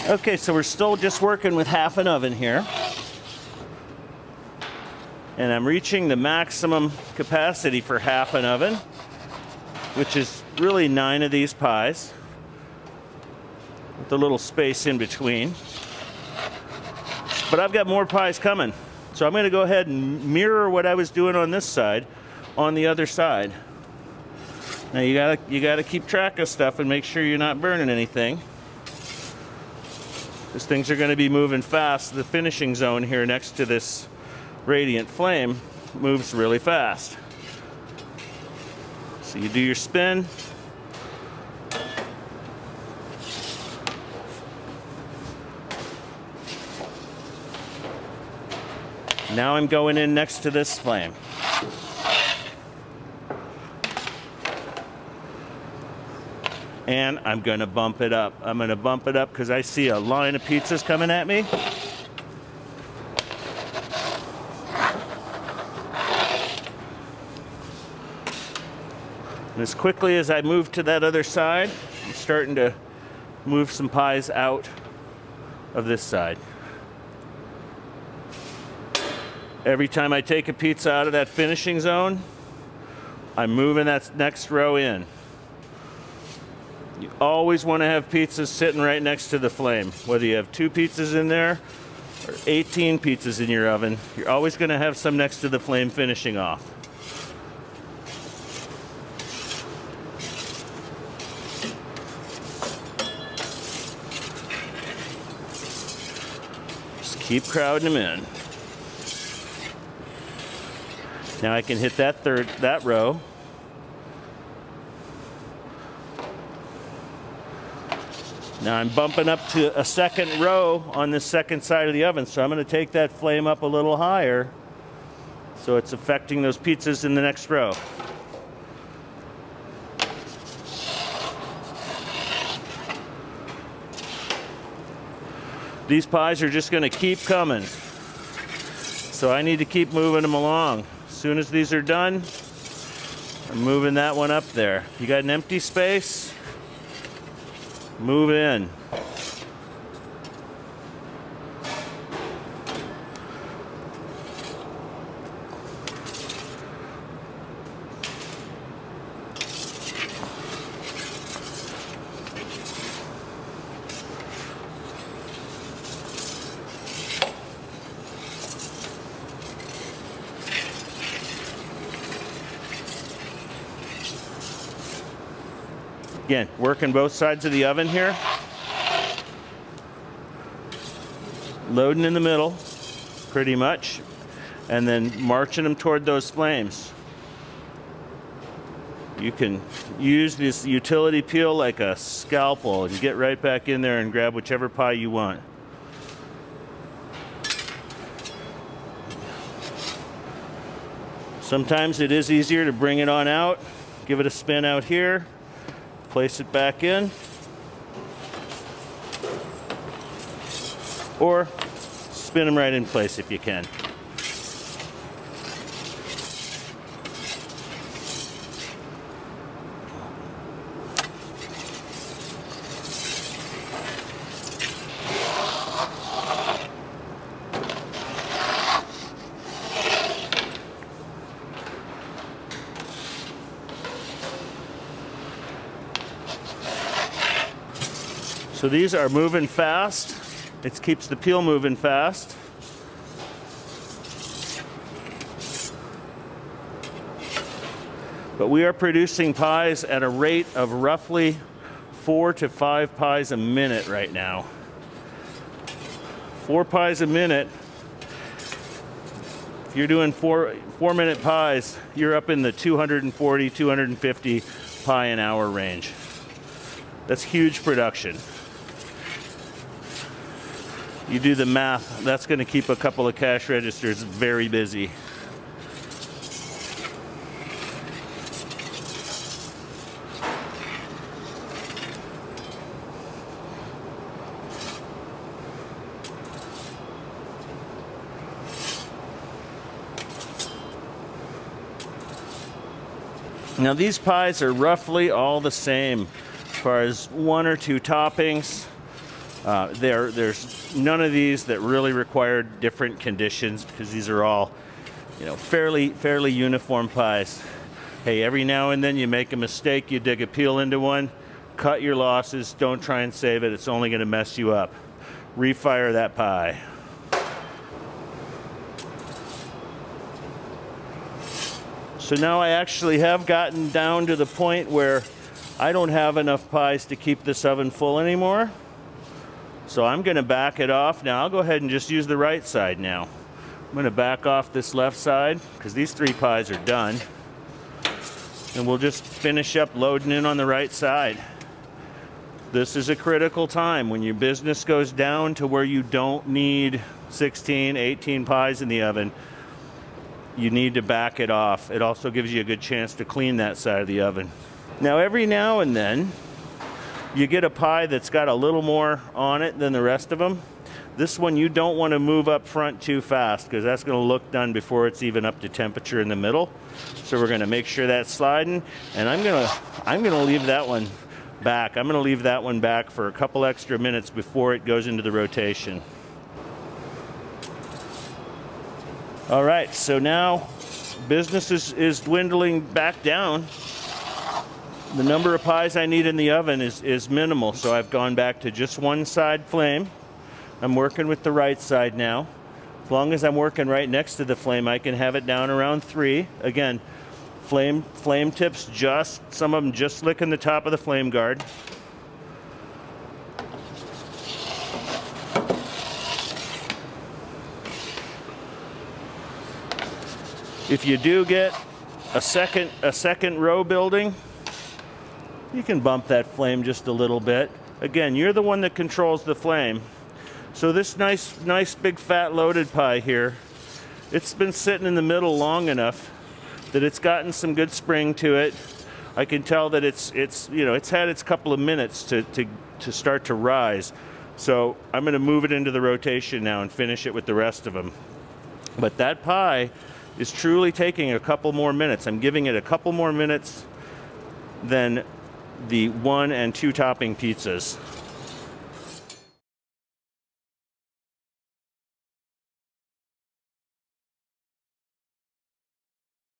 Okay, so we're still just working with half an oven here. And I'm reaching the maximum capacity for half an oven, which is really 9 of these pies, with a little space in between. But I've got more pies coming. So I'm gonna go ahead and mirror what I was doing on this side on the other side. Now you gotta keep track of stuff and make sure you're not burning anything, because things are gonna be moving fast. The finishing zone here next to this radiant flame moves really fast. So you do your spin. Now I'm going in next to this flame. And I'm gonna bump it up. I'm gonna bump it up because I see a line of pizzas coming at me. And as quickly as I move to that other side, I'm starting to move some pies out of this side. Every time I take a pizza out of that finishing zone, I'm moving that next row in. You always want to have pizzas sitting right next to the flame. Whether you have 2 pizzas in there or 18 pizzas in your oven, you're always going to have some next to the flame finishing off. Just keep crowding them in. Now I can hit that row. Now I'm bumping up to a second row on this second side of the oven, so I'm going to take that flame up a little higher so it's affecting those pizzas in the next row. These pies are just going to keep coming, so I need to keep moving them along. As soon as these are done, I'm moving that one up there. You got an empty space? Move in. Again, working both sides of the oven here. Loading in the middle, pretty much, and then marching them toward those flames. You can use this utility peel like a scalpel and get right back in there and grab whichever pie you want. Sometimes it is easier to bring it on out, give it a spin out here, place it back in, or spin them right in place if you can. So these are moving fast. It keeps the peel moving fast. But we are producing pies at a rate of roughly 4 to 5 pies a minute right now. 4 pies a minute. If you're doing 4-minute pies, you're up in the 240, 250 pie an hour range. That's huge production. You do the math, that's going to keep a couple of cash registers very busy. Now these pies are roughly all the same as far as 1 or 2 toppings. There's none of these that really require different conditions because these are all, you know, fairly uniform pies. Hey, every now and then you make a mistake, you dig a peel into one, cut your losses, don't try and save it, it's only going to mess you up. Refire that pie. So now I actually have gotten down to the point where I don't have enough pies to keep this oven full anymore. So I'm going to back it off. Now I'll go ahead and just use the right side now. I'm going to back off this left side because these 3 pies are done. And we'll just finish up loading in on the right side. This is a critical time when your business goes down to where you don't need 16, 18 pies in the oven. You need to back it off. It also gives you a good chance to clean that side of the oven. Now every now and then you get a pie that's got a little more on it than the rest of them. This one you don't want to move up front too fast because that's going to look done before it's even up to temperature in the middle. So we're going to make sure that's sliding, and I'm going to leave that one back. I'm going to leave that one back for a couple extra minutes before it goes into the rotation. All right, so now business is dwindling back down. The number of pies I need in the oven is minimal, so I've gone back to just one side flame. I'm working with the right side now. As long as I'm working right next to the flame, I can have it down around 3. Again, flame tips some of them just licking the top of the flame guard. If you do get a second row building, you can bump that flame just a little bit. Again, you're the one that controls the flame. So this nice big fat loaded pie here, it's been sitting in the middle long enough that it's gotten some good spring to it. I can tell that it's had its couple of minutes to start to rise. So I'm going to move it into the rotation now and finish it with the rest of them. But that pie is truly taking a couple more minutes. I'm giving it a couple more minutes than the 1 and 2 topping pizzas.